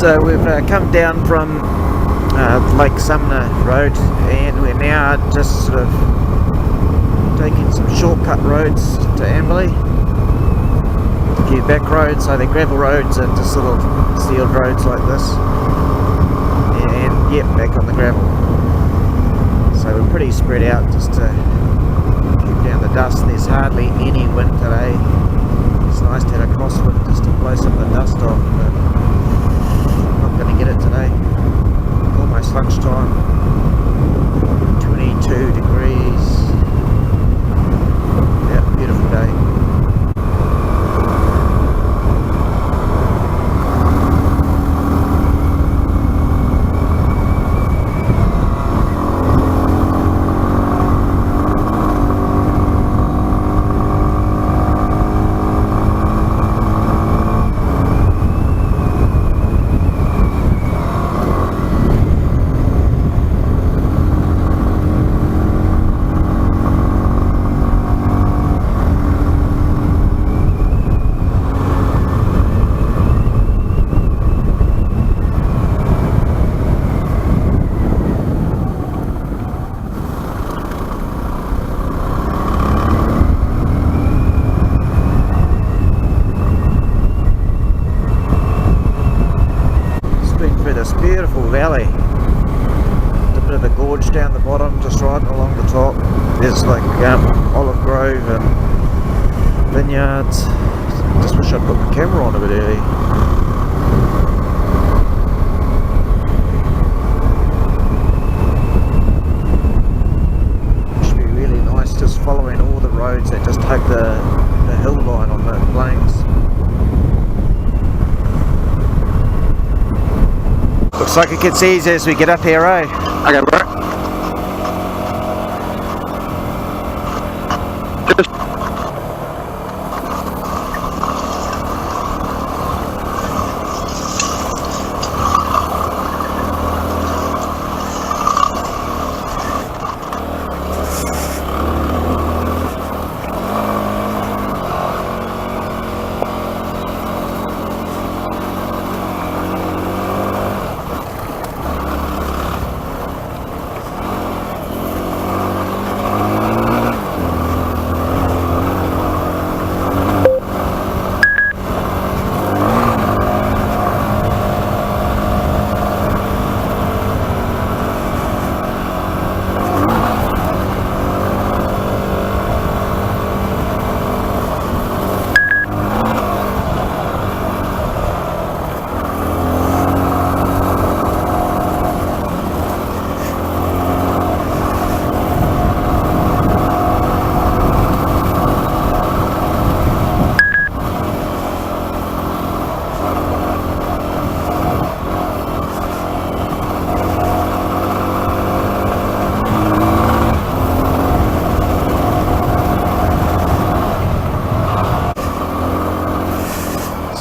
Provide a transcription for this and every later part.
So we've come down from Lake Sumner Road, and we're now just sort of taking some shortcut roads to Amberley. A few back roads, so they're gravel roads and just little sealed roads like this. And yep, back on the gravel. So we're pretty spread out just to keep down the dust. There's hardly any wind today. It's nice to have a crosswind just to blow some of the dust off, but I'm not going to get it today. Almost lunchtime. 22 degrees. Yeah, beautiful day. This beautiful valley, a bit of a gorge down the bottom, just riding along the top. There's like olive grove and vineyards. Just wish I'd put my camera on a bit early. Should be really nice just following all the roads that just take the hill line on the plains. Looks like it gets easier as we get up here, eh? Okay, bro.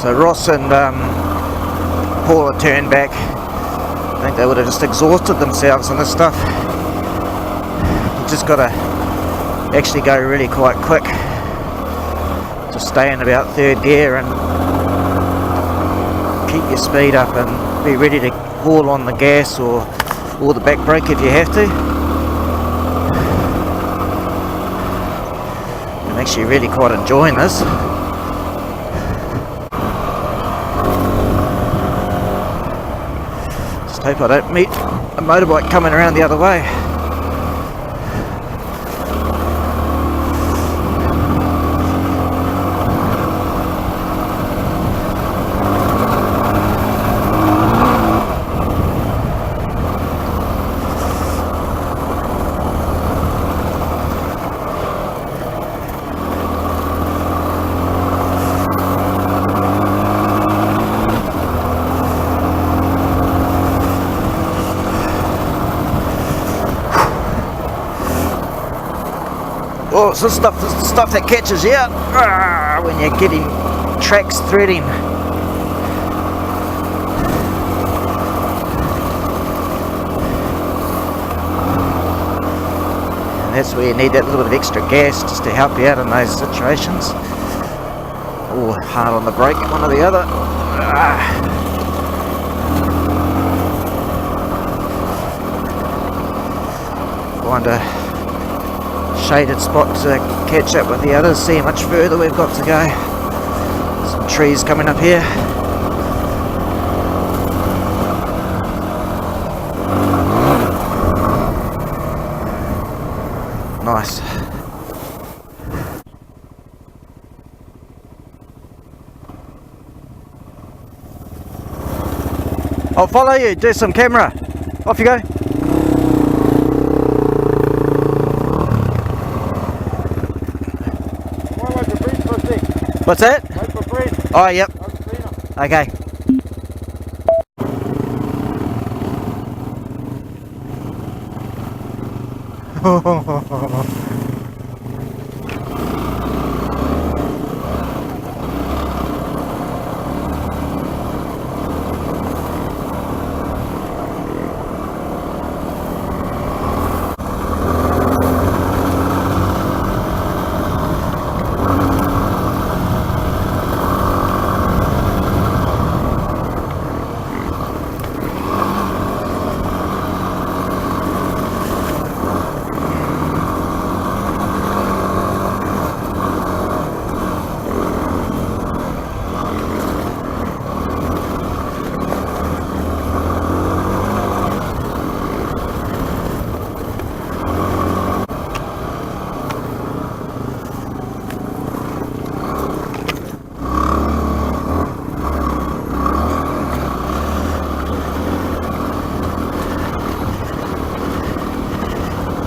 So Ross and Paul had turned back. I think they would have just exhausted themselves on this stuff. You just got to actually go really quite quick. Just stay in about third gear and keep your speed up and be ready to haul on the gas or the back brake if you have to. I'm actually really quite enjoying this. Hope I don't meet a motorbike coming around the other way. Oh, it's the stuff that catches you out when you're getting tracks threading. And that's where you need that little bit of extra gas just to help you out in those situations. Oh, hard on the brake, one or the other. find a shaded spot to catch up with the others, see how much further we've got to go. Some trees coming up here. Nice. I'll follow you, do some camera. Off you go. What's that? Wait for Fred. Oh, yep. Okay.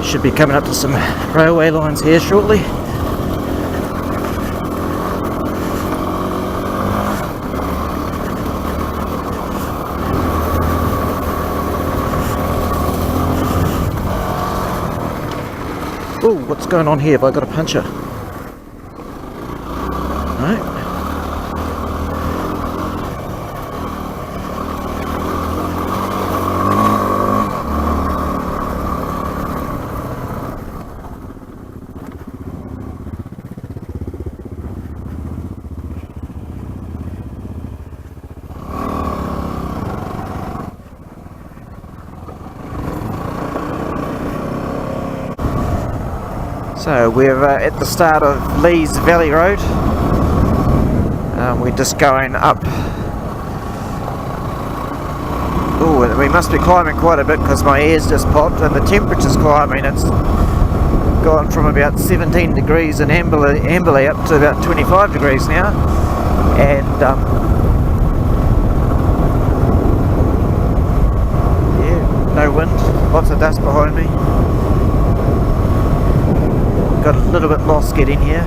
Should be coming up to some railway lines here shortly. Oh, what's going on here? Have I got a puncher? No. So we're at the start of Lees Valley Road. We're just going up. Oh, we must be climbing quite a bit because my air's just popped and the temperature's climbing. It's gone from about 17 degrees in Amberley up to about 25 degrees now. And yeah, no wind, lots of dust behind me. Got a little bit lost getting here.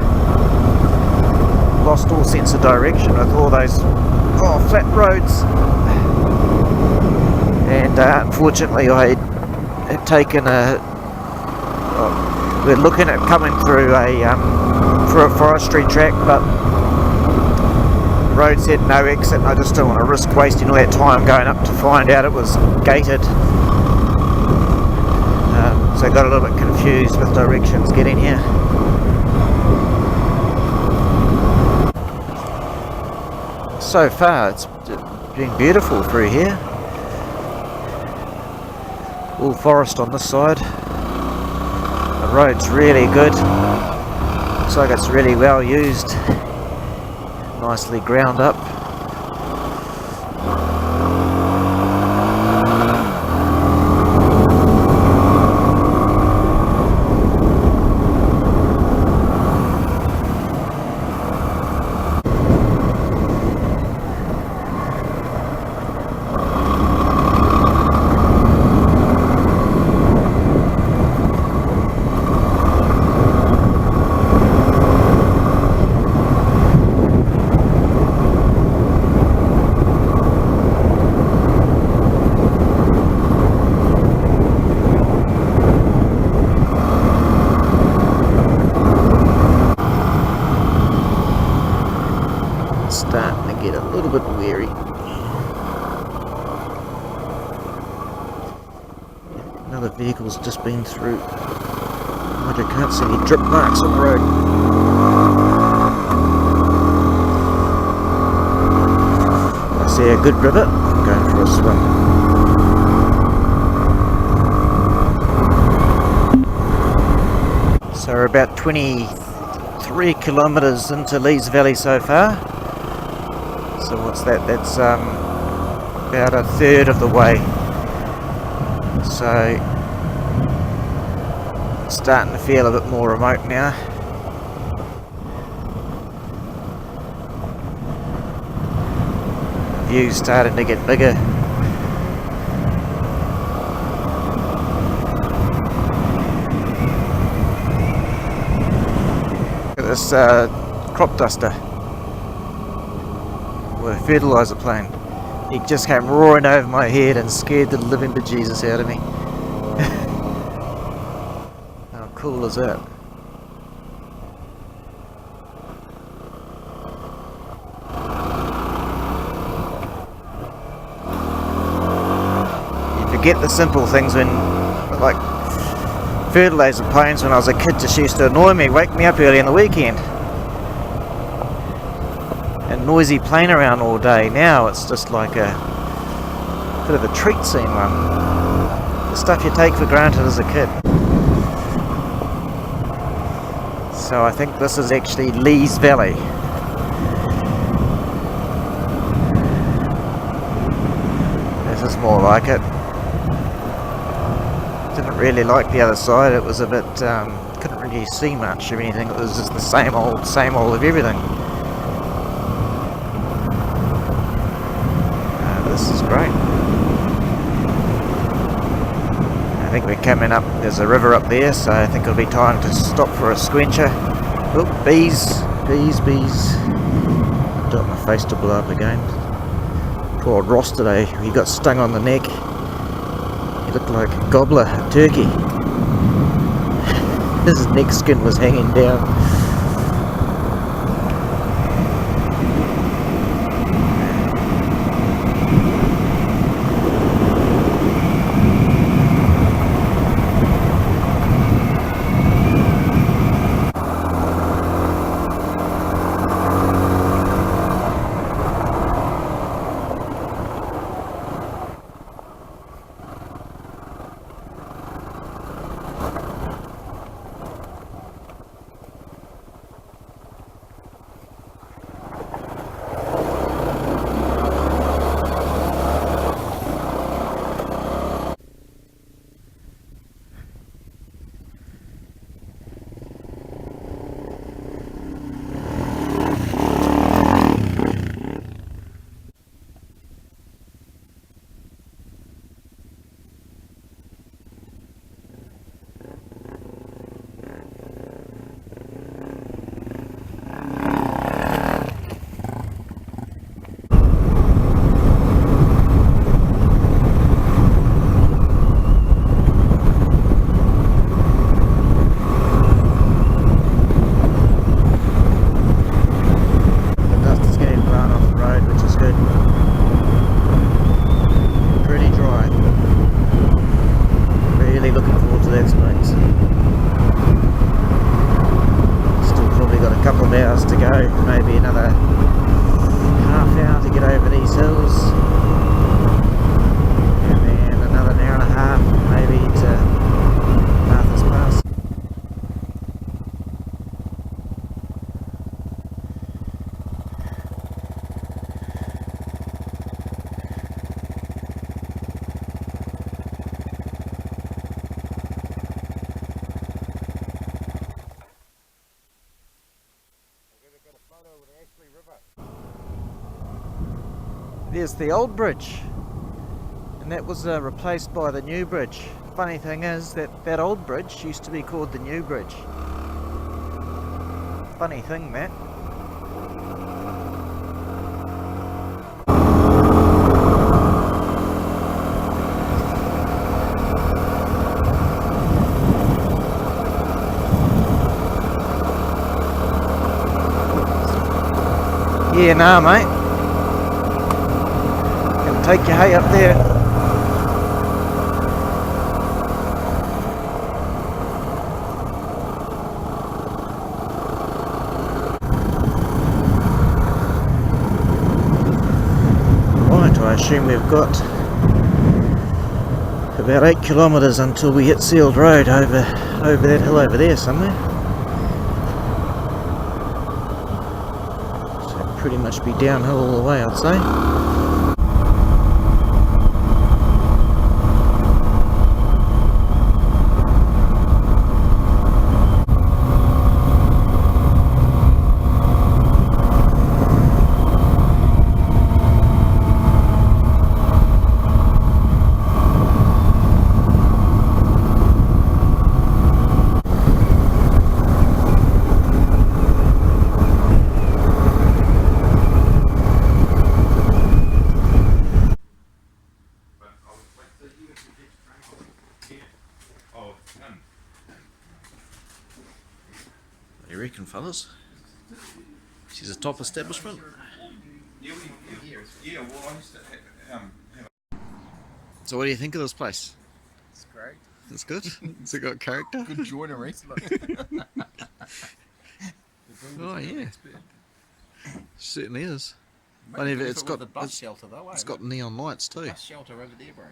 Lost all sense of direction with all those flat roads. And unfortunately I had taken we're looking at coming through a forestry track, but the road said no exit and I just don't want to risk wasting all that time going up to find out it was gated. So I got a little bit confused with directions getting here. So far it's been beautiful through here. All forest on this side. The road's really good. Looks like it's really well used. Nicely ground up. Starting to get a little bit weary. Another vehicle's just been through. I can't see any drip marks on the road. I see a good river. I'm going for a swim. We're about 23 kilometres into Lees Valley so far. So what's that? That's about a third of the way. So it's starting to feel a bit more remote now. View's starting to get bigger. Look at this crop duster with a fertiliser plane. He just came roaring over my head and scared the living bejesus out of me. How cool is that? Get the simple things when, like fertiliser planes when I was a kid, just used to annoy me, wake me up early in the weekend. And noisy plane around all day. Now it's just like a bit of a treat seeing one. The stuff you take for granted as a kid. So I think this is actually Lees Valley. This is more like it. Didn't really like the other side. It was a bit couldn't really see much of anything. It was just the same old of everything. This is great. I think we're coming up, there's a river up there, so I think it'll be time to stop for a squencher. Oh, bees. Don't want my face to blow up again. Poor old Ross today, he got stung on the neck. He looked like a gobbler, a turkey. His neck skin was hanging down. Maybe another half hour to get over these hills, and then another hour and a half maybe to Martha's Pass. There's the old bridge, and that was replaced by the new bridge. Funny thing is that old bridge used to be called the new bridge. Funny thing, that. Yeah, nah, mate. Take your hay up there. Right, I assume we've got about 8 kilometres until we hit Sealed Road over that hill over there somewhere. pretty much be downhill all the way, I'd say. What do you reckon, fellas? She's a top establishment. Yeah, well, I used to So what do you think of this place? It's great. It's good? Has it got character? Good joinery. Oh yeah, certainly is. Maybe Only if if it's it was got a bus shelter though. it's got neon lights too. bus shelter over there, bro.